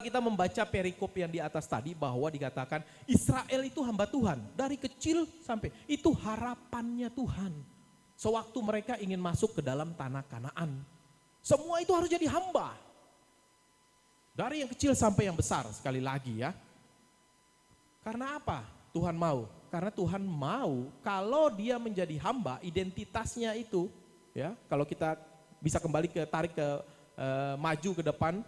kita membaca perikop yang di atas tadi bahwa dikatakan Israel itu hamba Tuhan. Dari kecil sampai itu harapannya Tuhan. Sewaktu mereka ingin masuk ke dalam tanah Kanaan. Semua itu harus jadi hamba. Dari yang kecil sampai yang besar, sekali lagi ya. Karena apa Tuhan mau? Karena Tuhan mau kalau dia menjadi hamba, identitasnya itu, ya, kalau kita bisa kembali tarik ke maju ke depan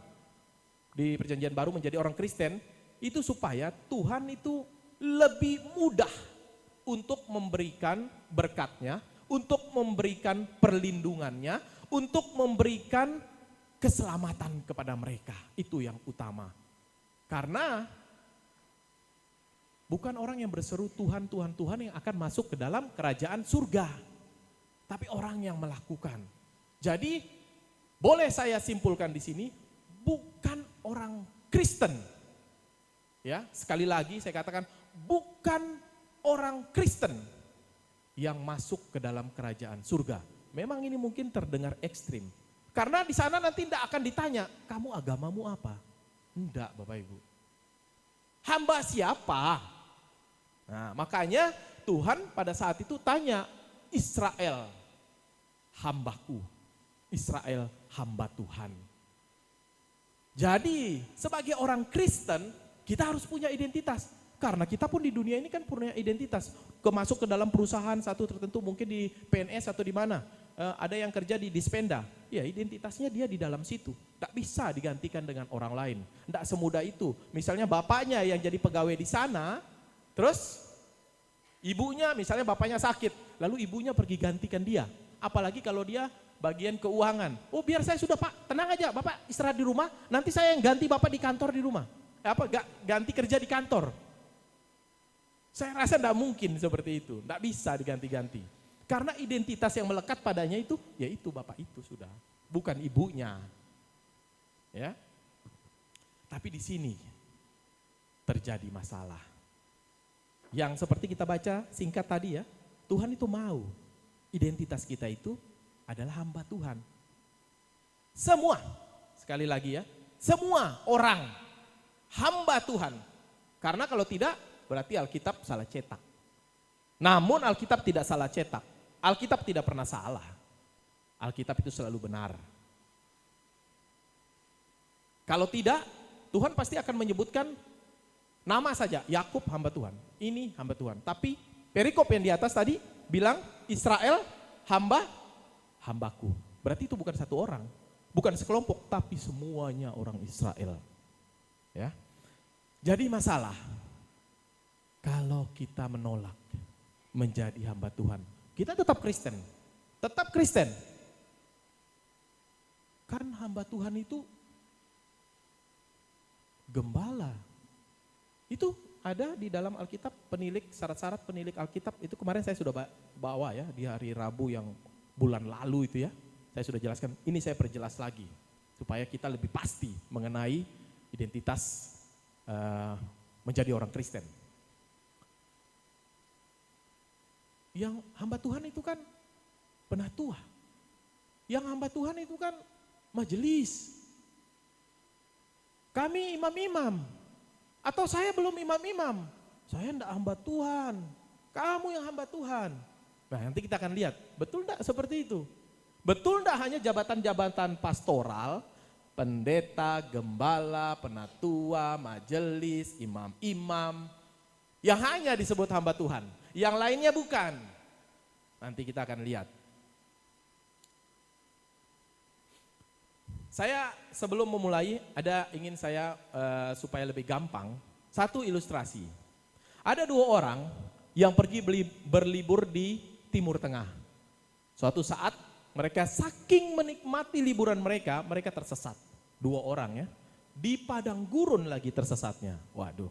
di perjanjian baru menjadi orang Kristen, itu supaya Tuhan itu lebih mudah untuk memberikan berkatnya, untuk memberikan perlindungannya, untuk memberikan keselamatan kepada mereka. Itu yang utama. Karena bukan orang yang berseru Tuhan, Tuhan, Tuhan yang akan masuk ke dalam kerajaan surga. Tapi orang yang melakukan. Jadi boleh saya simpulkan di sini, bukan orang Kristen. Ya, sekali lagi saya katakan bukan orang Kristen yang masuk ke dalam kerajaan surga. Memang ini mungkin terdengar ekstrim. Karena di sana nanti tidak akan ditanya, kamu agamamu apa? Enggak, Bapak Ibu. Hamba siapa? Nah, makanya Tuhan pada saat itu tanya, Israel hambaku, Israel hamba Tuhan. Jadi sebagai orang Kristen kita harus punya identitas. Karena kita pun di dunia ini kan punya identitas. Masuk ke dalam perusahaan satu tertentu, mungkin di PNS atau di mana. Ada yang kerja di Dispenda, ya identitasnya dia di dalam situ. Tidak bisa digantikan dengan orang lain. Tidak semudah itu. Misalnya bapaknya yang jadi pegawai di sana, terus ibunya misalnya bapaknya sakit, lalu ibunya pergi gantikan dia. Apalagi kalau dia bagian keuangan. Oh biar saya sudah Pak, tenang aja Bapak istirahat di rumah, nanti saya yang ganti Bapak di kantor di rumah. Ganti kerja di kantor. Saya rasa tidak mungkin seperti itu, tidak bisa diganti-ganti. Karena identitas yang melekat padanya itu, yaitu Bapak itu sudah, bukan ibunya. Ya. Tapi di sini terjadi masalah. Yang seperti kita baca singkat tadi ya, Tuhan itu mau identitas kita itu adalah hamba Tuhan. Semua, sekali lagi ya, semua orang hamba Tuhan. Karena kalau tidak, berarti Alkitab salah cetak. Namun Alkitab tidak salah cetak. Alkitab tidak pernah salah. Alkitab itu selalu benar. Kalau tidak, Tuhan pasti akan menyebutkan nama saja, Yakub hamba Tuhan, ini hamba Tuhan. Tapi perikop yang di atas tadi bilang Israel hambaku. Berarti itu bukan satu orang, bukan sekelompok, tapi semuanya orang Israel. Ya. Jadi masalah, kalau kita menolak menjadi hamba Tuhan, kita tetap Kristen. Tetap Kristen. Kan hamba Tuhan itu gembala. Itu ada di dalam Alkitab penilik, syarat-syarat penilik Alkitab. Itu kemarin saya sudah bawa ya di hari Rabu yang bulan lalu itu ya. Saya sudah jelaskan, ini saya perjelas lagi. Supaya kita lebih pasti mengenai identitas menjadi orang Kristen. Yang hamba Tuhan itu kan penatua. Yang hamba Tuhan itu kan majelis. Kami imam-imam. Atau saya belum imam-imam. Saya enggak hamba Tuhan. Kamu yang hamba Tuhan. Nah nanti kita akan lihat. Betul enggak seperti itu? Betul enggak hanya jabatan-jabatan pastoral, pendeta, gembala, penatua, majelis, imam-imam. Yang hanya disebut hamba Tuhan. Yang lainnya bukan. Nanti kita akan lihat. Saya sebelum memulai ingin saya supaya lebih gampang. Satu ilustrasi. Ada dua orang yang pergi berlibur di Timur Tengah. Suatu saat mereka saking menikmati liburan mereka tersesat. Dua orang ya. Di padang gurun lagi tersesatnya. Waduh.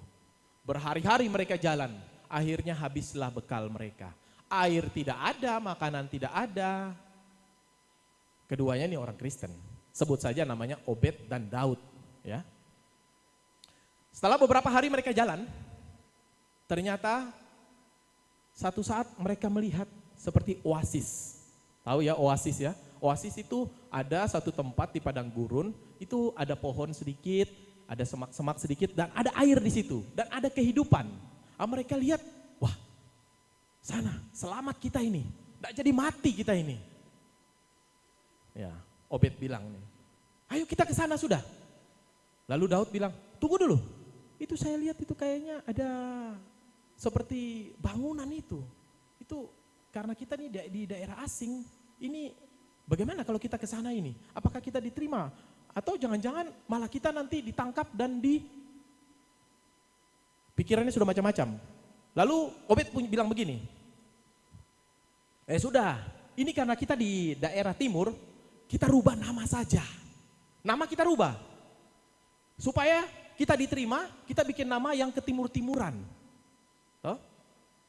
Berhari-hari mereka jalan. Akhirnya habislah bekal mereka. Air tidak ada, makanan tidak ada. Keduanya ini orang Kristen. Sebut saja namanya Obed dan Daud. Ya. Setelah beberapa hari mereka jalan, ternyata satu saat mereka melihat seperti oasis. Tahu ya oasis ya? Oasis itu ada satu tempat di padang gurun, itu ada pohon sedikit, ada semak-semak sedikit dan ada air di situ dan ada kehidupan. Mereka lihat, wah sana selamat kita ini, tidak jadi mati kita ini. Ya, Obed bilang nih, ayo kita ke sana sudah. Lalu Daud bilang, tunggu dulu, itu saya lihat itu kayaknya ada seperti bangunan itu karena kita nih di daerah asing, ini bagaimana kalau kita ke sana ini? Apakah kita diterima? Atau jangan-jangan malah kita nanti ditangkap dan pikirannya sudah macam-macam. Lalu Obed bilang begini, sudah, ini karena kita di daerah timur, kita rubah nama saja. Nama kita rubah. Supaya kita diterima, kita bikin nama yang ketimur-timuran.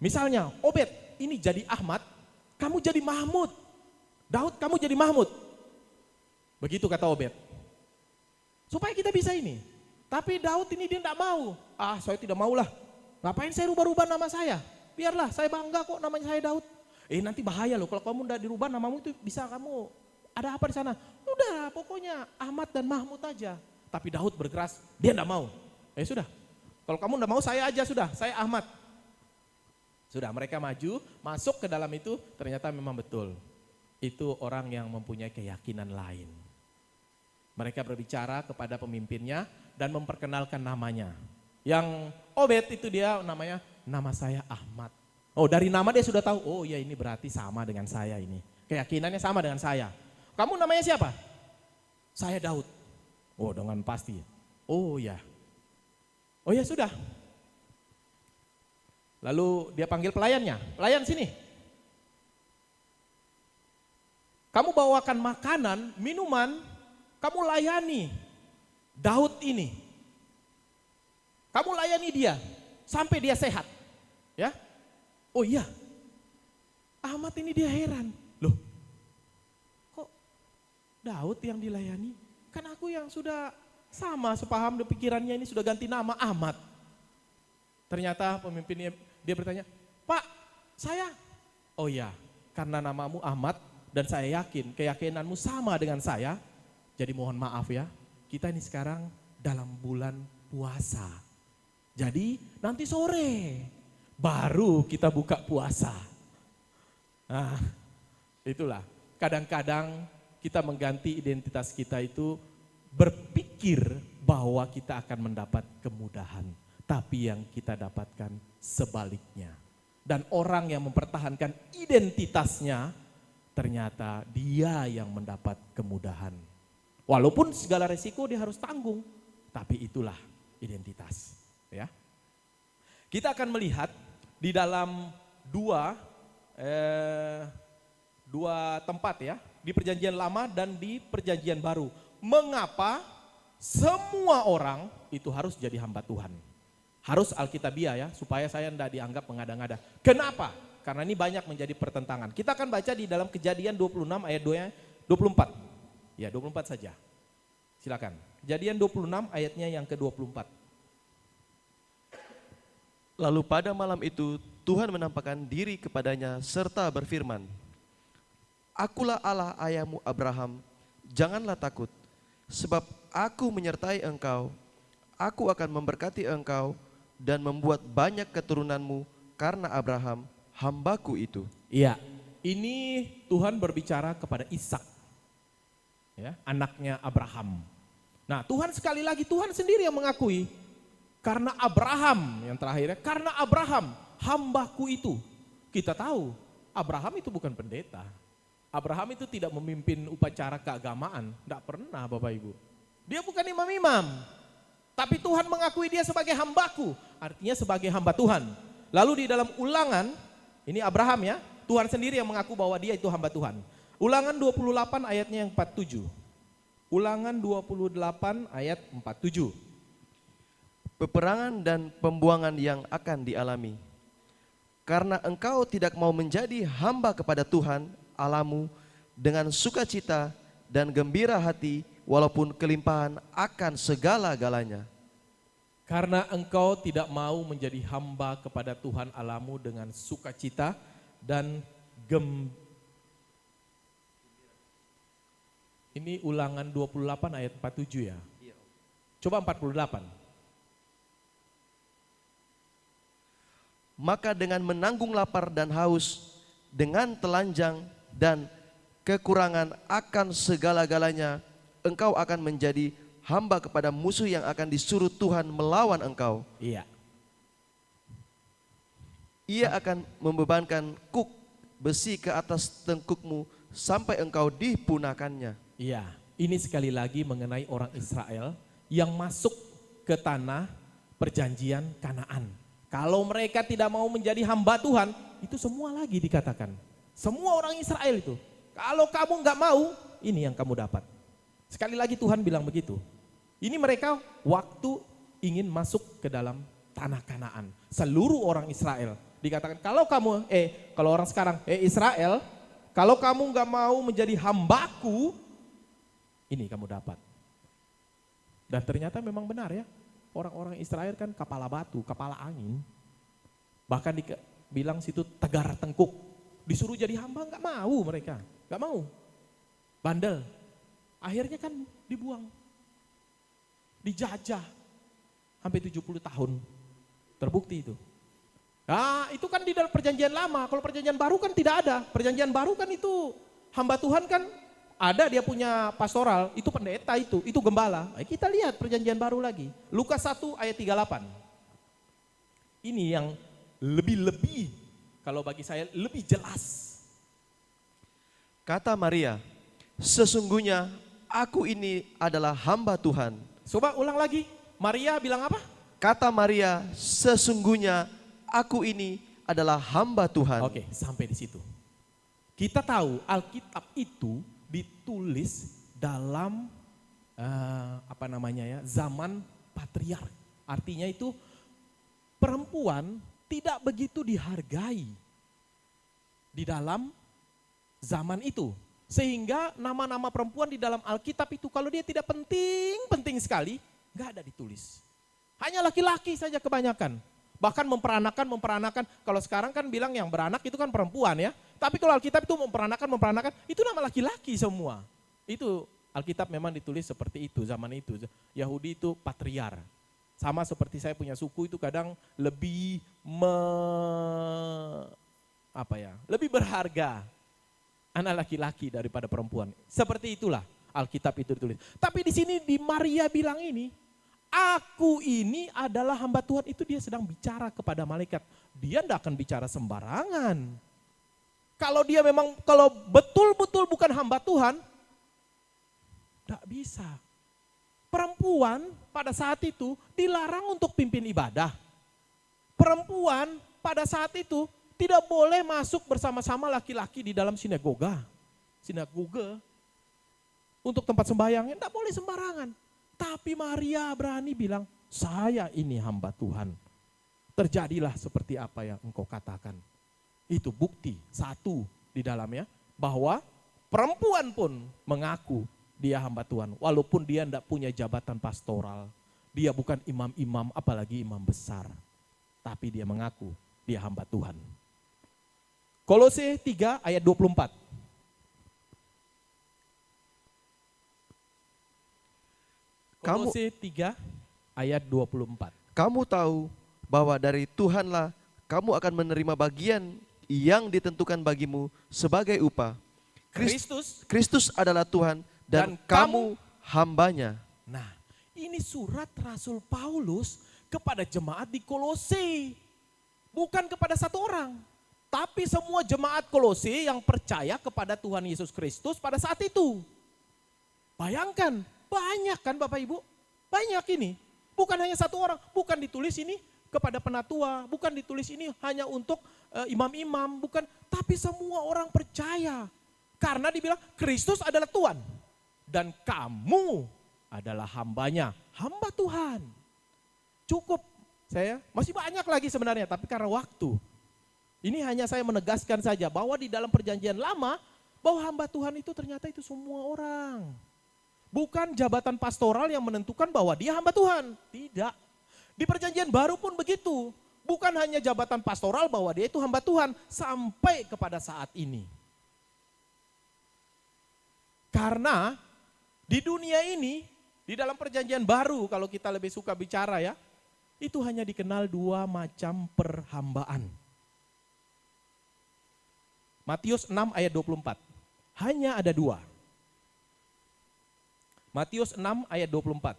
Misalnya, Obed ini jadi Ahmad, kamu jadi Mahmud. Daud kamu jadi Mahmud. Begitu kata Obed. Supaya kita bisa ini. Tapi Daud ini dia tidak mau. Saya tidak maulah. Ngapain saya rubah-rubah nama saya? Biarlah, saya bangga kok namanya saya Daud. Nanti bahaya loh kalau kamu udah dirubah namamu itu bisa kamu ada apa di sana. Udah pokoknya Ahmad dan Mahmud aja. Tapi Daud berkeras, dia tidak mau. Sudah, kalau kamu tidak mau saya aja sudah, saya Ahmad. Sudah mereka maju, masuk ke dalam itu, ternyata memang betul. Itu orang yang mempunyai keyakinan lain. Mereka berbicara kepada pemimpinnya dan memperkenalkan namanya. Yang Obed itu dia namanya, nama saya Ahmad. Dari nama dia sudah tahu, ya ini berarti sama dengan saya ini. Keyakinannya sama dengan saya. Kamu namanya siapa? Saya Daud. Dengan pasti. Ya. Ya sudah. Lalu dia panggil pelayannya, pelayan sini. Kamu bawakan makanan, minuman, kamu layani Daud ini. Kamu layani dia sampai dia sehat. Ya. Iya. Ahmad ini dia heran. Loh, kok Daud yang dilayani? Kan aku yang sudah sama sepaham pikirannya ini sudah ganti nama Ahmad. Ternyata pemimpinnya dia bertanya, Pak, saya. Iya, karena namamu Ahmad dan saya yakin keyakinanmu sama dengan saya. Jadi mohon maaf ya, kita ini sekarang dalam bulan puasa. Jadi nanti sore baru kita buka puasa. Nah, itulah kadang-kadang kita mengganti identitas kita itu berpikir bahwa kita akan mendapat kemudahan. Tapi yang kita dapatkan sebaliknya. Dan orang yang mempertahankan identitasnya, ternyata dia yang mendapat kemudahan. Walaupun segala resiko dia harus tanggung, tapi itulah identitas. Ya. Kita akan melihat di dalam dua tempat ya, di perjanjian lama dan di perjanjian baru. Mengapa semua orang itu harus jadi hamba Tuhan? Harus alkitabiah ya, supaya saya tidak dianggap mengada-ngada. Kenapa? Karena ini banyak menjadi pertentangan. Kita akan baca di dalam Kejadian 26 ayat 24. Ya, 24 saja. Silakan. Kejadian 26 ayatnya yang ke-24. Lalu pada malam itu Tuhan menampakkan diri kepadanya serta berfirman, Akulah Allah ayahmu Abraham, janganlah takut, sebab aku menyertai engkau, aku akan memberkati engkau, dan membuat banyak keturunanmu karena Abraham, hambaku itu. Iya, ini Tuhan berbicara kepada Ishak, ya, anaknya Abraham. Nah Tuhan sekali lagi, Tuhan sendiri yang mengakui, karena Abraham, yang terakhirnya, karena Abraham, hambaku itu. Kita tahu, Abraham itu bukan pendeta. Abraham itu tidak memimpin upacara keagamaan, tidak pernah Bapak Ibu. Dia bukan imam-imam. Tapi Tuhan mengakui dia sebagai hambaku, artinya sebagai hamba Tuhan. Lalu di dalam Ulangan, ini Abraham ya, Tuhan sendiri yang mengaku bahwa dia itu hamba Tuhan. Ulangan 28 ayatnya yang 47. Ulangan 28 ayat 47. Peperangan dan pembuangan yang akan dialami. Karena engkau tidak mau menjadi hamba kepada Tuhan Allahmu dengan sukacita dan gembira hati, walaupun kelimpahan akan segala-galanya. Karena engkau tidak mau menjadi hamba kepada Tuhan Allahmu dengan sukacita dan Ini Ulangan 28 ayat 47 ya. Coba 48. Maka dengan menanggung lapar dan haus, dengan telanjang dan kekurangan akan segala-galanya, engkau akan menjadi hamba kepada musuh yang akan disuruh Tuhan melawan engkau. Iya. Ia akan membebankan kuk besi ke atas tengkukmu sampai engkau dipunahkannya. Iya, ini sekali lagi mengenai orang Israel yang masuk ke tanah perjanjian Kanaan. Kalau mereka tidak mau menjadi hamba Tuhan, itu semua lagi dikatakan. Semua orang Israel itu, kalau kamu nggak mau, ini yang kamu dapat. Sekali lagi Tuhan bilang begitu. Ini mereka waktu ingin masuk ke dalam tanah Kanaan. Seluruh orang Israel dikatakan, kalau kamu, kalau orang sekarang, Israel, kalau kamu nggak mau menjadi hambaku, ini kamu dapat. Dan ternyata memang benar ya. Orang-orang Israel kan kepala batu, kepala angin. Bahkan bilang situ tegar tengkuk. Disuruh jadi hamba nggak mau mereka, nggak mau. Bandel. Akhirnya kan dibuang. Dijajah. Sampai 70 tahun. Terbukti itu. Nah itu kan di dalam perjanjian lama. Kalau perjanjian baru kan tidak ada. Perjanjian baru kan itu hamba Tuhan kan ada, dia punya pastoral, itu pendeta itu gembala. Kita lihat perjanjian baru lagi. Lukas 1 ayat 38. Ini yang lebih-lebih, kalau bagi saya lebih jelas. Kata Maria, sesungguhnya aku ini adalah hamba Tuhan. Coba ulang lagi, Maria bilang apa? Kata Maria, sesungguhnya aku ini adalah hamba Tuhan. Oke, sampai di situ. Kita tahu Alkitab itu ditulis dalam zaman patriark. Artinya itu perempuan tidak begitu dihargai di dalam zaman itu. Sehingga nama-nama perempuan di dalam Alkitab itu kalau dia tidak penting sekali, nggak ada ditulis. Hanya laki-laki saja kebanyakan. Bahkan memperanakan. Kalau sekarang kan bilang yang beranak itu kan perempuan ya. Tapi kalau Alkitab itu memperanakan, itu nama laki-laki semua. Itu Alkitab memang ditulis seperti itu zaman itu. Yahudi itu patriar. Sama seperti saya punya suku itu kadang lebih lebih berharga anak laki-laki daripada perempuan. Seperti itulah Alkitab itu ditulis. Tapi di sini di Maria bilang ini, aku ini adalah hamba Tuhan, itu dia sedang bicara kepada malaikat. Dia tidak akan bicara sembarangan. Kalau dia memang, kalau betul-betul bukan hamba Tuhan, tidak bisa. Perempuan pada saat itu dilarang untuk pimpin ibadah. Perempuan pada saat itu tidak boleh masuk bersama-sama laki-laki di dalam sinagoga. Untuk tempat sembahyangnya tidak boleh sembarangan. Tapi Maria berani bilang, saya ini hamba Tuhan. Terjadilah seperti apa yang engkau katakan. Itu bukti satu di dalamnya bahwa perempuan pun mengaku dia hamba Tuhan. Walaupun dia tidak punya jabatan pastoral. Dia bukan imam-imam apalagi imam besar. Tapi dia mengaku dia hamba Tuhan. Kolose 3 ayat 24. Kolose 3 ayat 24. Kamu tahu bahwa dari Tuhanlah kamu akan menerima bagian yang ditentukan bagimu sebagai upah. Kristus adalah Tuhan dan kamu hambanya. Nah, ini surat Rasul Paulus kepada jemaat di Kolose. Bukan kepada satu orang. Tapi semua jemaat Kolose yang percaya kepada Tuhan Yesus Kristus pada saat itu. Bayangkan, banyak kan Bapak Ibu? Banyak ini. Bukan hanya satu orang, bukan ditulis ini kepada penatua, bukan ditulis ini hanya untuk imam-imam, bukan. Tapi semua orang percaya. Karena dibilang Kristus adalah Tuhan. Dan kamu adalah hambanya, hamba Tuhan. Cukup, saya masih banyak lagi sebenarnya, tapi karena waktu. Ini hanya saya menegaskan saja bahwa di dalam perjanjian lama, bahwa hamba Tuhan itu ternyata itu semua orang. Bukan jabatan pastoral yang menentukan bahwa dia hamba Tuhan. Tidak. Di perjanjian baru pun begitu. Bukan hanya jabatan pastoral bahwa dia itu hamba Tuhan. Sampai kepada saat ini. Karena di dunia ini Di dalam perjanjian baru kalau kita lebih suka bicara ya, itu hanya dikenal dua macam perhambaan. Matius 6 ayat 24. Hanya ada dua. Matius 6 ayat 24.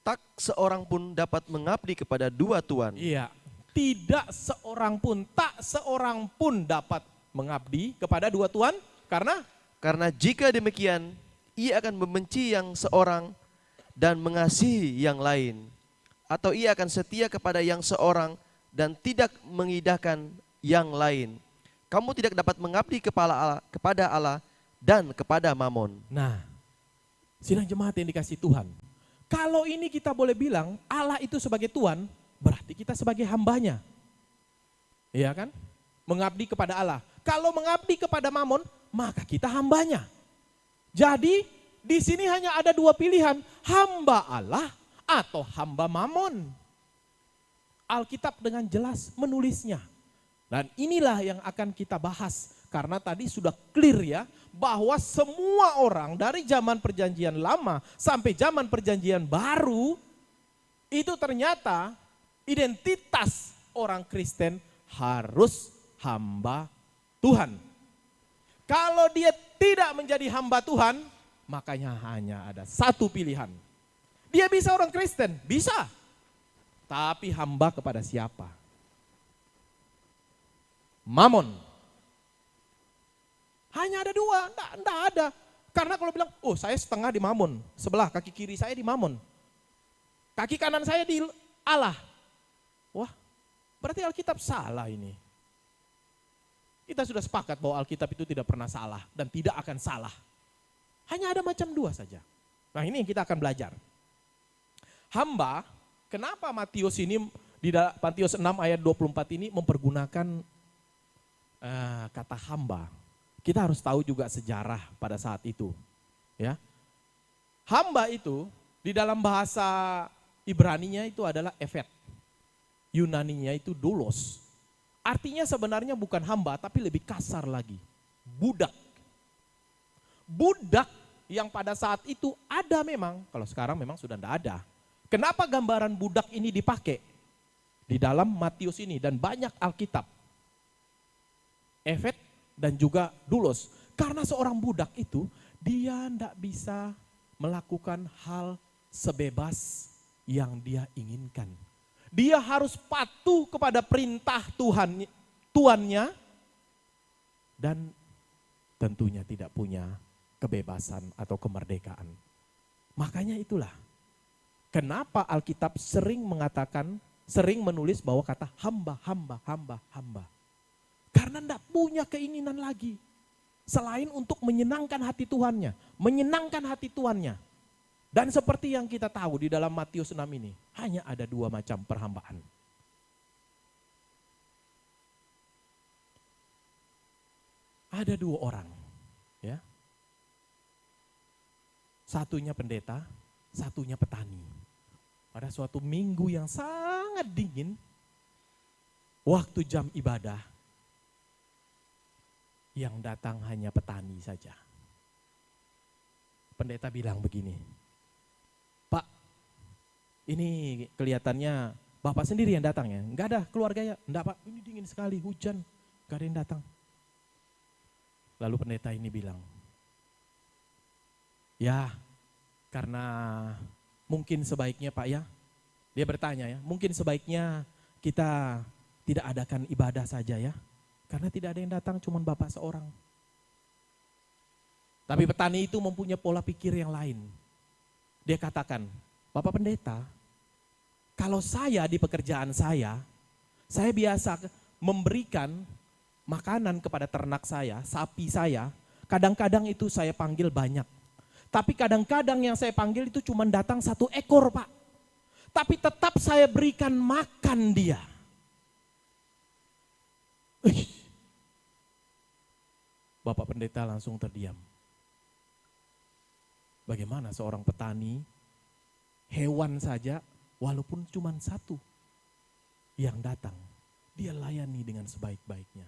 Tak seorang pun dapat mengabdi kepada dua tuan. Iya, tidak seorang pun, tak seorang pun dapat mengabdi kepada dua tuan. Karena jika demikian, ia akan membenci yang seorang dan mengasihi yang lain. Atau ia akan setia kepada yang seorang dan tidak mengidahkan yang lain. Kamu tidak dapat mengabdi kepada Allah dan kepada Mamon. Nah, sidang jemaat yang dikasih Tuhan. Kalau ini kita boleh bilang Allah itu sebagai Tuhan, berarti kita sebagai hambanya. Iya kan? Mengabdi kepada Allah. Kalau mengabdi kepada Mamon, maka kita hambanya. Jadi di sini hanya ada dua pilihan, hamba Allah atau hamba Mamon. Alkitab dengan jelas menulisnya. Dan inilah yang akan kita bahas. Karena tadi sudah clear ya, bahwa semua orang dari zaman perjanjian lama sampai zaman perjanjian baru, itu ternyata identitas orang Kristen harus hamba Tuhan. Kalau dia tidak menjadi hamba Tuhan, makanya hanya ada satu pilihan. Dia bisa orang Kristen, bisa. Tapi hamba kepada siapa? Mamon. Hanya ada dua, enggak ada. Karena kalau bilang, oh saya setengah di Mamon, sebelah kaki kiri saya di Mamon. Kaki kanan saya di Allah. Wah, berarti Alkitab salah ini. Kita sudah sepakat bahwa Alkitab itu tidak pernah salah dan tidak akan salah. Hanya ada macam dua saja. Nah ini yang kita akan belajar. Hamba, kenapa Matius ini, di Matius 6 ayat 24 ini mempergunakan kata hamba. Kita harus tahu juga sejarah pada saat itu. Ya. Hamba itu di dalam bahasa Ibraninya itu adalah efet. Yunaninya itu doulos. Artinya sebenarnya bukan hamba tapi lebih kasar lagi. Budak. Budak yang pada saat itu ada memang, kalau sekarang memang sudah tidak ada. Kenapa gambaran budak ini dipakai? Di dalam Matius ini dan banyak Alkitab. Efet dan juga doulos. Karena seorang budak itu dia tidak bisa melakukan hal sebebas yang dia inginkan. Dia harus patuh kepada perintah tuannya dan tentunya tidak punya kebebasan atau kemerdekaan. Makanya itulah kenapa Alkitab sering menulis bahwa kata hamba, hamba, hamba, hamba. Karena tidak punya keinginan lagi. Selain untuk menyenangkan hati Tuhannya. Menyenangkan hati tuannya. Dan seperti yang kita tahu di dalam Matius 6 ini. Hanya ada dua macam perhambaan. Ada dua orang. Ya. Satunya pendeta, satunya petani. Pada suatu minggu yang sangat dingin. Waktu jam ibadah. Yang datang hanya petani saja. Pendeta bilang begini, Pak, ini kelihatannya Bapak sendiri yang datang ya? Enggak ada keluarga ya? Enggak Pak, ini dingin sekali, hujan, enggak ada yang datang. Lalu pendeta ini bilang, ya karena mungkin sebaiknya Pak ya, dia bertanya ya, mungkin sebaiknya kita tidak adakan ibadah saja ya. Karena tidak ada yang datang, cuma Bapak seorang. Tapi petani itu mempunyai pola pikir yang lain. Dia katakan, Bapak Pendeta, kalau saya di pekerjaan saya biasa memberikan makanan kepada ternak saya, sapi saya, kadang-kadang itu saya panggil banyak. Tapi kadang-kadang yang saya panggil itu cuma datang 1 ekor Pak. Tapi tetap saya berikan makan dia. Bapak Pendeta langsung terdiam. Bagaimana seorang petani, hewan saja walaupun cuma 1 yang datang, dia layani dengan sebaik-baiknya.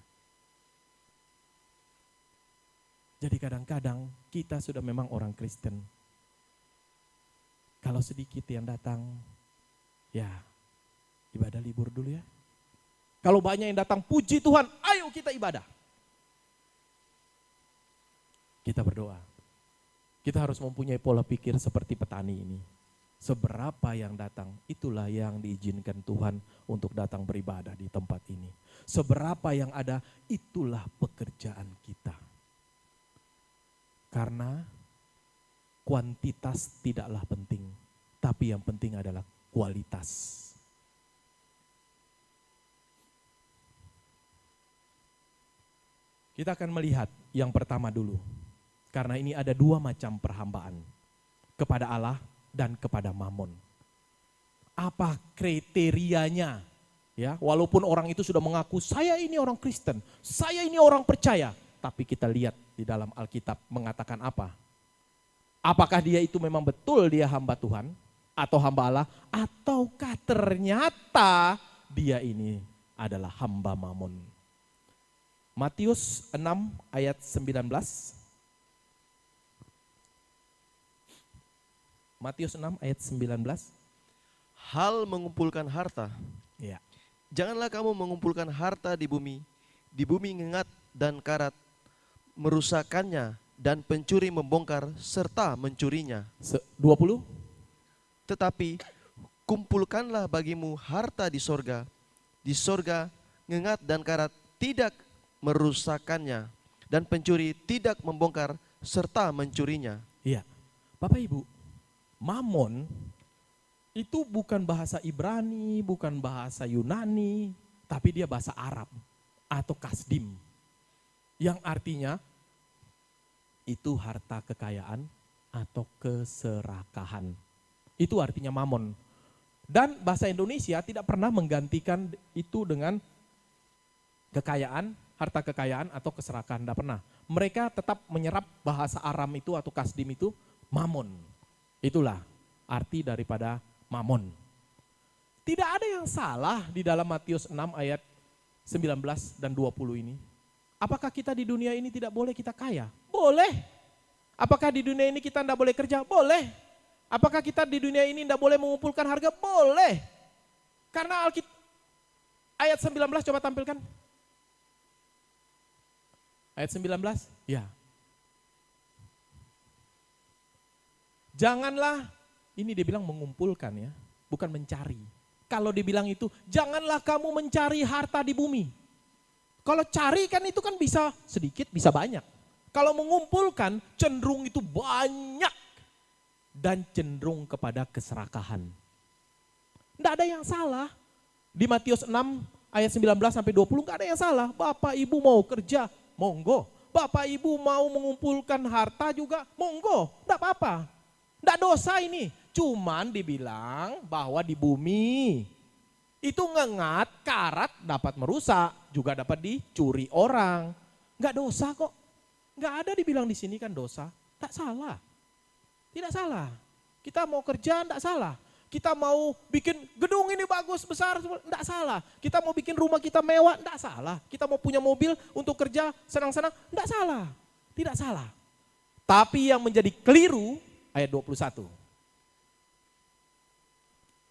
Jadi kadang-kadang kita sudah memang orang Kristen. Kalau sedikit yang datang, ya ibadah libur dulu ya. Kalau banyak yang datang, puji Tuhan, ayo kita ibadah. Kita berdoa. Kita harus mempunyai pola pikir seperti petani ini. Seberapa yang datang, itulah yang diizinkan Tuhan untuk datang beribadah di tempat ini. Seberapa yang ada, itulah pekerjaan kita. Karena kuantitas tidaklah penting, tapi yang penting adalah kualitas. Kita akan melihat yang pertama dulu. Karena ini ada dua macam perhambaan. Kepada Allah dan kepada Mamon. Apa kriterianya? Ya, walaupun orang itu sudah mengaku, saya ini orang Kristen, saya ini orang percaya. Tapi kita lihat di dalam Alkitab mengatakan apa? Apakah dia itu memang betul dia hamba Tuhan atau hamba Allah? Ataukah ternyata dia ini adalah hamba Mamon? Matius 6 ayat 19. Matius 6 ayat 19. Hal mengumpulkan harta. Ya. Janganlah kamu mengumpulkan harta di bumi ngengat dan karat, merusakannya dan pencuri membongkar serta mencurinya. 20. Tetapi kumpulkanlah bagimu harta di sorga ngengat dan karat tidak merusakannya dan pencuri tidak membongkar serta mencurinya. Iya. Bapak Ibu, Mamon itu bukan bahasa Ibrani, bukan bahasa Yunani, tapi dia bahasa Arab atau kasdim. Yang artinya itu harta kekayaan atau keserakahan. Itu artinya Mamon. Dan bahasa Indonesia tidak pernah menggantikan itu dengan kekayaan, harta kekayaan atau keserakahan, tidak pernah. Mereka tetap menyerap bahasa Aram itu atau kasdim itu Mamon. Itulah arti daripada Mamon. Tidak ada yang salah di dalam Matius 6 ayat 19 dan 20 ini. Apakah kita di dunia ini tidak boleh kita kaya? Boleh. Apakah di dunia ini kita tidak boleh kerja? Boleh. Apakah kita di dunia ini tidak boleh mengumpulkan harga? Boleh. Karena Alkitab ayat 19 coba tampilkan. Ayat 19, ya. Janganlah, ini dia bilang mengumpulkan ya, bukan mencari. Kalau dibilang itu, janganlah kamu mencari harta di bumi. Kalau cari kan itu kan bisa sedikit, bisa banyak. Kalau mengumpulkan cenderung itu banyak dan cenderung kepada keserakahan. Tidak ada yang salah. Di Matius 6 ayat 19 sampai 20 nggak ada yang salah. Bapak Ibu mau kerja, monggo. Bapak Ibu mau mengumpulkan harta juga, monggo. Tidak apa-apa. Tidak dosa ini. Cuman dibilang bahwa di bumi itu ngengat, karat dapat merusak, juga dapat dicuri orang. Nggak dosa kok. Nggak ada dibilang di sini kan dosa. Tak salah. Tidak salah. Kita mau kerja tidak salah. Kita mau bikin gedung ini bagus, besar, tidak salah. Kita mau bikin rumah kita mewah, tidak salah. Kita mau punya mobil untuk kerja senang-senang, tidak salah. Tidak salah. Tapi yang menjadi keliru, ayat 21.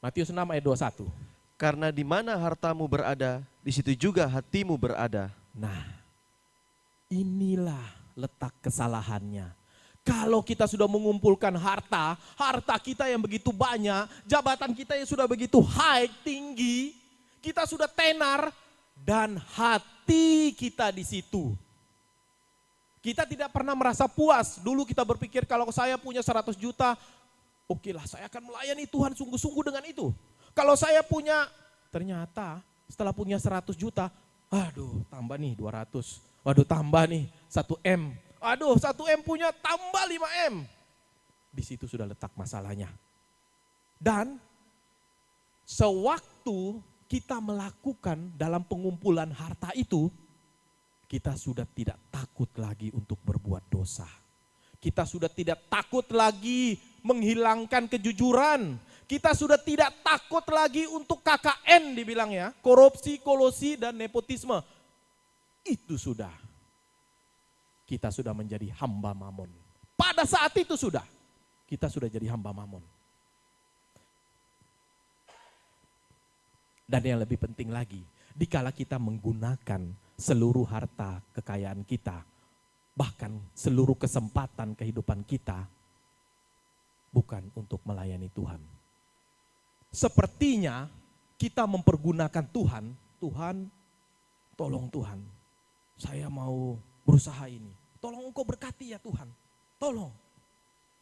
Matius 6 ayat 21. Karena di mana hartamu berada, di situ juga hatimu berada. Nah, inilah letak kesalahannya. Kalau kita sudah mengumpulkan harta, harta kita yang begitu banyak, jabatan kita yang sudah begitu high, tinggi, kita sudah tenar, dan hati kita di situ. Kita tidak pernah merasa puas. Dulu kita berpikir kalau saya punya 100 juta, oke lah saya akan melayani Tuhan sungguh-sungguh dengan itu. Kalau saya punya, ternyata setelah punya 100 juta, aduh tambah nih 200, waduh tambah nih 1M. Aduh 1M punya tambah 5M. Di situ sudah letak masalahnya. Dan sewaktu kita melakukan dalam pengumpulan harta itu, kita sudah tidak takut lagi untuk berbuat dosa. Kita sudah tidak takut lagi menghilangkan kejujuran. Kita sudah tidak takut lagi untuk KKN dibilang ya. Korupsi, kolusi, dan nepotisme. Itu sudah. kita sudah menjadi hamba Mamon. Pada saat itu kita sudah jadi hamba Mamon. Dan yang lebih penting lagi, dikala kita menggunakan seluruh harta kekayaan kita, bahkan seluruh kesempatan kehidupan kita, bukan untuk melayani Tuhan. Sepertinya kita mempergunakan Tuhan, Tuhan, tolong Tuhan, saya mau berusaha ini. Tolong Engkau berkati ya Tuhan, tolong,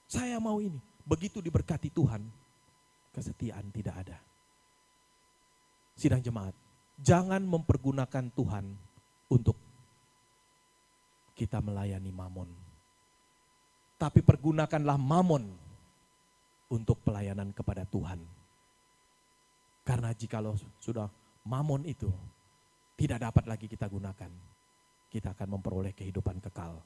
saya mau ini. Begitu diberkati Tuhan, kesetiaan tidak ada. Sidang jemaat, jangan mempergunakan Tuhan untuk kita melayani Mamon. Tapi pergunakanlah Mamon untuk pelayanan kepada Tuhan. Karena jikalau sudah Mamon itu tidak dapat lagi kita gunakan, kita akan memperoleh kehidupan kekal.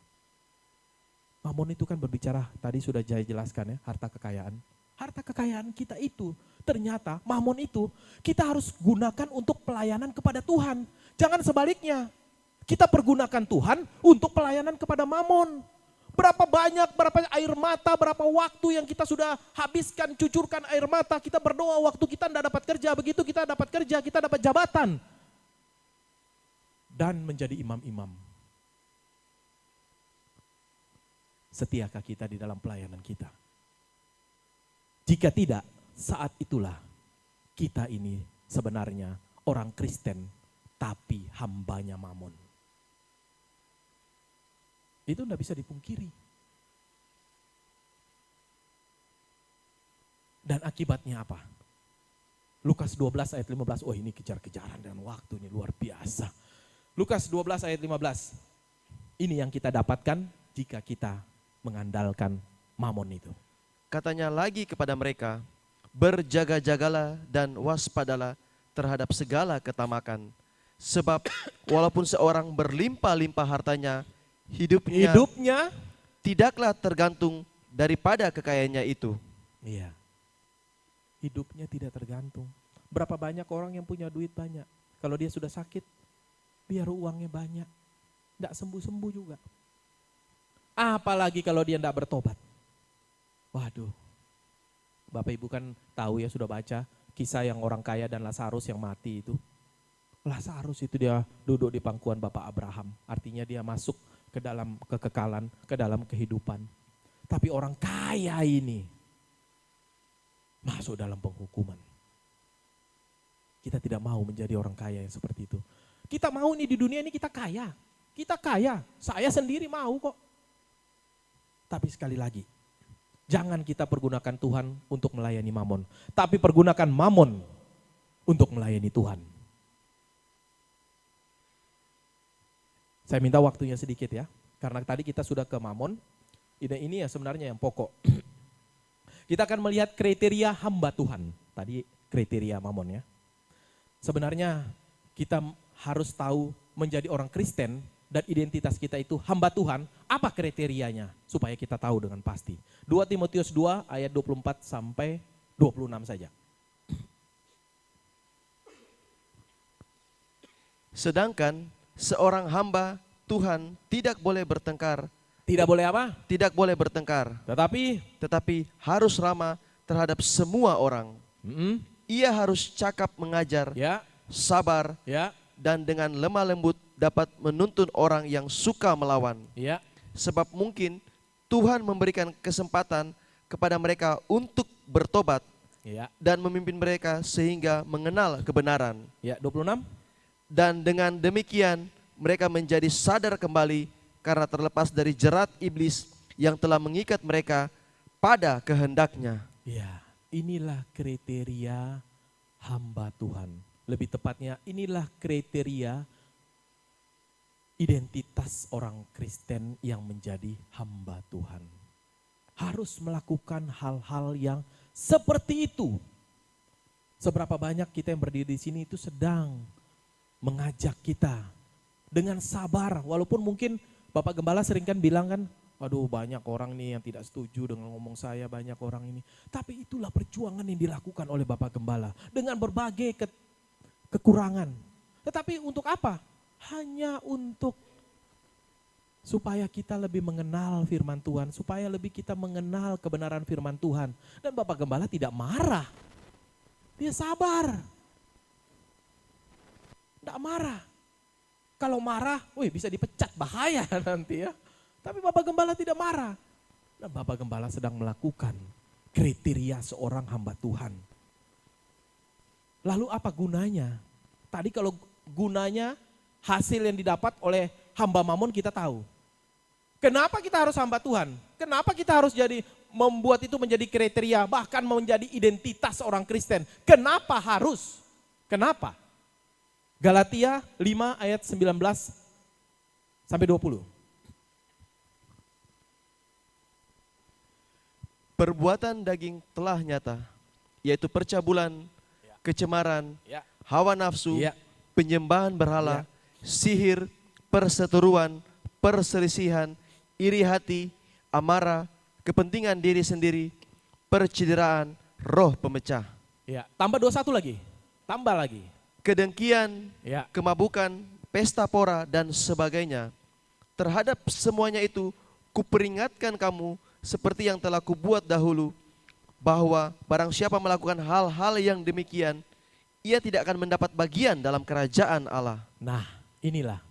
Mamon itu kan berbicara, tadi sudah saya jelaskan ya, harta kekayaan. Harta kekayaan kita itu ternyata Mamon itu kita harus gunakan untuk pelayanan kepada Tuhan. Jangan sebaliknya, kita pergunakan Tuhan untuk pelayanan kepada Mamon. Berapa banyak, berapa air mata, berapa waktu yang kita sudah habiskan, cucurkan air mata, kita berdoa waktu kita tidak dapat kerja, begitu kita dapat kerja, kita dapat jabatan. Dan menjadi imam-imam. Setiakah kita di dalam pelayanan kita? Jika tidak, saat itulah kita ini sebenarnya orang Kristen, tapi hambanya Mamon. Itu tidak bisa dipungkiri. Dan akibatnya apa? Lukas 12 ayat 15, oh ini kejar-kejaran dan waktu ini luar biasa. Lukas 12 ayat 15, ini yang kita dapatkan jika kita mengandalkan Mamon itu. Katanya lagi kepada mereka, berjaga-jagalah dan waspadalah terhadap segala ketamakan. Sebab walaupun seorang berlimpah-limpah hartanya, hidupnya tidaklah tergantung daripada kekayaannya itu. Iya. Hidupnya tidak tergantung. Berapa banyak orang yang punya duit banyak. Kalau dia sudah sakit, biar uangnya banyak. Tidak sembuh-sembuh juga. Apalagi kalau dia tidak bertobat. Waduh. Bapak Ibu kan tahu ya, sudah baca kisah yang orang kaya dan Lazarus yang mati itu. Lazarus itu dia duduk di pangkuan Bapak Abraham. Artinya dia masuk ke dalam kekekalan, ke dalam kehidupan. Tapi orang kaya ini masuk dalam penghukuman. Kita tidak mau menjadi orang kaya yang seperti itu. Kita mau nih di dunia ini kita kaya. Kita kaya, saya sendiri mau kok. Tapi sekali lagi, jangan kita pergunakan Tuhan untuk melayani Mamon. Tapi pergunakan Mamon untuk melayani Tuhan. Saya minta waktunya sedikit ya, karena tadi kita sudah ke Mamon, ini ya sebenarnya yang pokok. Kita akan melihat kriteria hamba Tuhan, tadi kriteria Mamon ya. Sebenarnya kita harus tahu menjadi orang Kristen dan identitas kita itu hamba Tuhan, apa kriterianya supaya kita tahu dengan pasti. 2 Timotius 2 ayat 24 sampai 26 saja. Sedangkan seorang hamba Tuhan tidak boleh bertengkar. Tidak boleh apa? Tidak boleh bertengkar. Tetapi harus ramah terhadap semua orang. Ia harus cakap mengajar, Ya, sabar, ya, dan dengan lemah lembut dapat menuntun orang yang suka melawan. ya. Sebab mungkin Tuhan memberikan kesempatan kepada mereka untuk bertobat Ya, dan memimpin mereka sehingga mengenal kebenaran. ya 26. Dan dengan demikian mereka menjadi sadar kembali karena terlepas dari jerat iblis yang telah mengikat mereka pada kehendaknya. Ya, inilah kriteria hamba Tuhan. Lebih tepatnya inilah kriteria identitas orang Kristen yang menjadi hamba Tuhan. Harus melakukan hal-hal yang seperti itu. Seberapa banyak kita yang berdiri di sini itu sedang mengajak kita dengan sabar. Walaupun mungkin Bapak Gembala sering kan bilang kan, aduh banyak orang nih yang tidak setuju dengan ngomong saya, banyak orang ini. Tapi itulah perjuangan yang dilakukan oleh Bapak Gembala dengan berbagai kekurangan. Tetapi untuk apa? Hanya untuk Supaya kita lebih mengenal firman Tuhan, supaya lebih kita mengenal kebenaran firman Tuhan. Dan Bapak Gembala tidak marah. Dia sabar. Tidak marah. Kalau marah, bisa dipecat, bahaya nanti ya. Tapi Bapak Gembala tidak marah. Dan Bapak Gembala sedang melakukan kriteria seorang hamba Tuhan. Lalu apa gunanya? Tadi kalau gunanya hasil yang didapat oleh hamba Mamon kita tahu. Kenapa kita harus hamba Tuhan? Kenapa kita harus membuat itu menjadi kriteria, bahkan menjadi identitas orang Kristen? Kenapa harus? Kenapa? Galatia 5 ayat 19 sampai 20. Perbuatan daging telah nyata, yaitu percabulan, kecemaran, hawa nafsu, penyembahan berhala, sihir, perseteruan, perselisihan, iri hati, amarah, kepentingan diri sendiri, percideraan, roh pemecah. Tambah 21 lagi, tambah lagi. Kedengkian, kemabukan, pesta pora dan sebagainya. Terhadap semuanya itu kuperingatkan kamu seperti yang telah kubuat dahulu, bahwa barang siapa melakukan hal-hal yang demikian, ia tidak akan mendapat bagian dalam kerajaan Allah. Nah, inilah.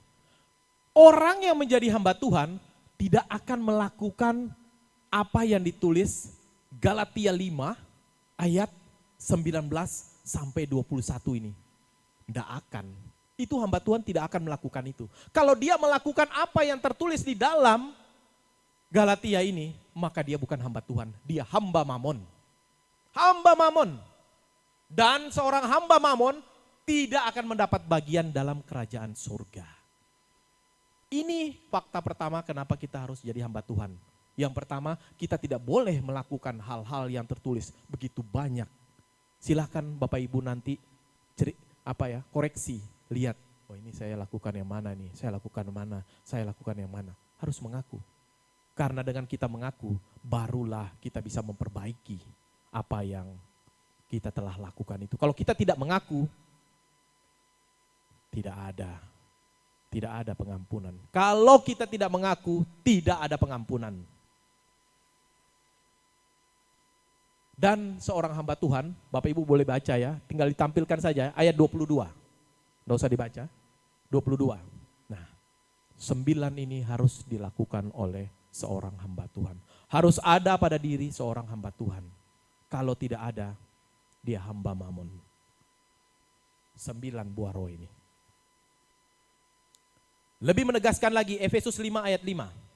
Orang yang menjadi hamba Tuhan tidak akan melakukan apa yang ditulis Galatia 5 ayat 19 sampai 21 ini. Tidak akan. Itu hamba Tuhan tidak akan melakukan itu. Kalau dia melakukan apa yang tertulis di dalam Galatia ini, maka dia bukan hamba Tuhan. Dia hamba Mamon. Hamba Mamon. Dan seorang hamba Mamon tidak akan mendapat bagian dalam kerajaan surga. Ini fakta pertama kenapa kita harus jadi hamba Tuhan. Yang pertama, kita tidak boleh melakukan hal-hal yang tertulis begitu banyak. Silahkan Bapak Ibu nanti koreksi, lihat. Oh, ini saya lakukan yang mana nih, saya lakukan mana, saya lakukan yang mana. Harus mengaku. Karena dengan kita mengaku, barulah kita bisa memperbaiki apa yang kita telah lakukan itu. Kalau kita tidak mengaku, tidak ada pengampunan. Kalau kita tidak mengaku, tidak ada pengampunan. Dan seorang hamba Tuhan, Bapak Ibu boleh baca ya, tinggal ditampilkan saja ayat 22. Nggak usah dibaca, 22. Nah, 9 ini harus dilakukan oleh seorang hamba Tuhan. Harus ada pada diri seorang hamba Tuhan. Kalau tidak ada, dia hamba Mamon. 9 buah roh ini. Lebih menegaskan lagi Efesus 5 ayat 5.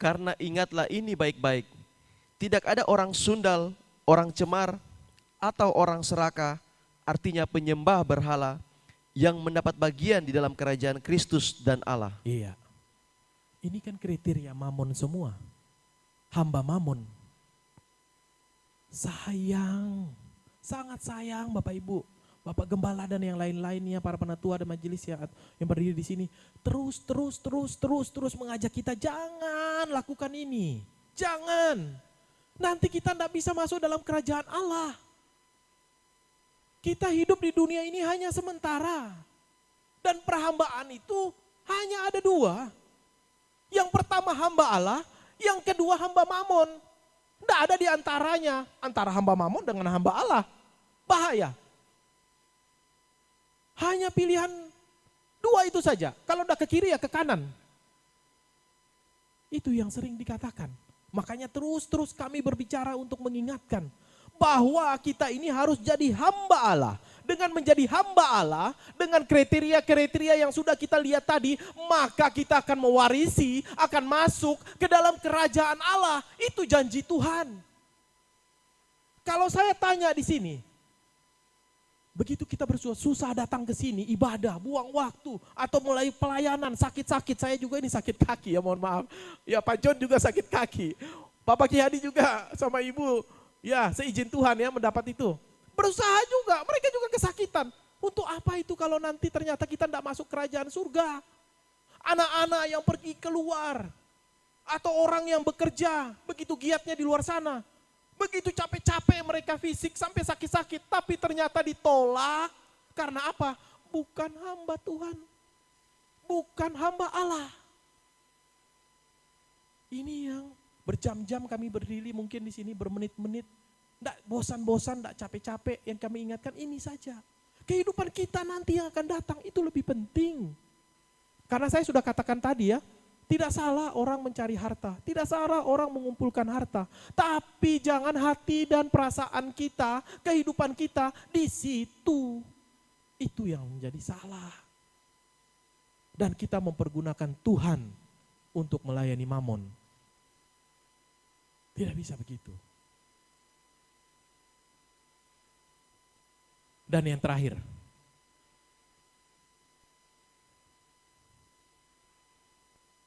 Karena ingatlah ini baik-baik, tidak ada orang sundal, orang cemar, atau orang serakah, artinya penyembah berhala, yang mendapat bagian di dalam kerajaan Kristus dan Allah. Iya, ini kan kriteria Mamon semua. Hamba Mamon. Sayang, sangat sayang Bapak Ibu. Bapak Gembala dan yang lain-lainnya, para penatua dan majelis yang berdiri di sini. Terus mengajak kita, jangan lakukan ini. Jangan. Nanti kita tidak bisa masuk dalam kerajaan Allah. Kita hidup di dunia ini hanya sementara. Dan perhambaan itu hanya ada 2. Yang pertama hamba Allah, yang kedua hamba Mamon. Tidak ada di antaranya, antara hamba Mamon dengan hamba Allah. Bahaya. Hanya pilihan 2 itu saja. Kalau udah ke kiri ya ke kanan. Itu yang sering dikatakan. Makanya terus kami berbicara untuk mengingatkan bahwa kita ini harus jadi hamba Allah. Dengan menjadi hamba Allah, dengan kriteria-kriteria yang sudah kita lihat tadi, maka kita akan mewarisi, akan masuk ke dalam kerajaan Allah. Itu janji Tuhan. Kalau saya tanya di sini, begitu kita susah datang ke sini, ibadah, buang waktu, atau mulai pelayanan, sakit-sakit. Saya juga ini sakit kaki ya, mohon maaf. Ya Pak John juga sakit kaki. Bapak Ki Hadi juga sama Ibu, ya seizin Tuhan ya mendapat itu. Berusaha juga, mereka juga kesakitan. Untuk apa itu kalau nanti ternyata kita tidak masuk kerajaan surga? Anak-anak yang pergi keluar, atau orang yang bekerja, begitu giatnya di luar sana. Begitu capek-capek mereka fisik sampai sakit-sakit, tapi ternyata ditolak, Karena apa? Bukan hamba Tuhan. Bukan hamba Allah. Ini yang berjam-jam kami berdiri mungkin di sini bermenit-menit. Tidak bosan-bosan, tidak capek-capek. Yang kami ingatkan ini saja. Kehidupan kita nanti yang akan datang itu lebih penting. Karena saya sudah katakan tadi ya, tidak salah orang mencari harta. Tidak salah orang mengumpulkan harta. Tapi jangan hati dan perasaan kita, kehidupan kita di situ. Itu yang menjadi salah. Dan kita mempergunakan Tuhan untuk melayani Mamon. Tidak bisa begitu. Dan yang terakhir,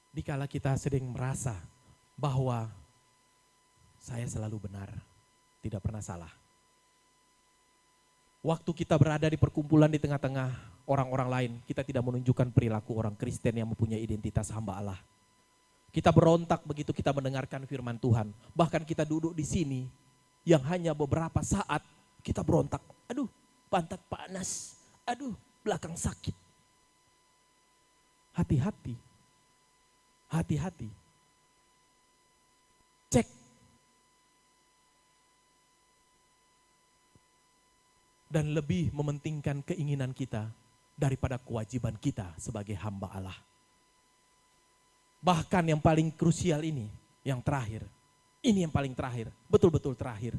dikala kita sedang merasa bahwa saya selalu benar, tidak pernah salah. Waktu kita berada di perkumpulan di tengah-tengah orang-orang lain, kita tidak menunjukkan perilaku orang Kristen yang mempunyai identitas hamba Allah. Kita berontak begitu kita mendengarkan firman Tuhan. Bahkan kita duduk di sini yang hanya beberapa saat kita berontak. Aduh, pantat panas. Aduh, belakang sakit. Hati-hati. Hati-hati. Cek. Dan lebih mementingkan keinginan kita daripada kewajiban kita sebagai hamba Allah. Bahkan yang paling krusial ini, yang terakhir. Ini yang paling terakhir, betul-betul terakhir.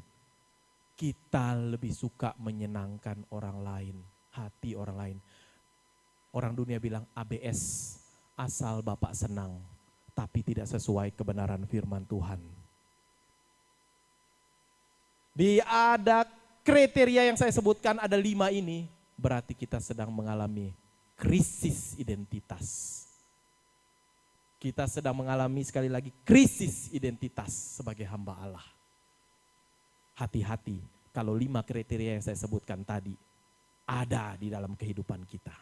Kita lebih suka menyenangkan orang lain, hati orang lain. Orang dunia bilang ABS, asal Bapak senang, tapi tidak sesuai kebenaran firman Tuhan. Ada kriteria yang saya sebutkan, ada 5 ini, berarti kita sedang mengalami krisis identitas. Kita sedang mengalami sekali lagi krisis identitas sebagai hamba Allah. Hati-hati kalau 5 kriteria yang saya sebutkan tadi ada di dalam kehidupan kita.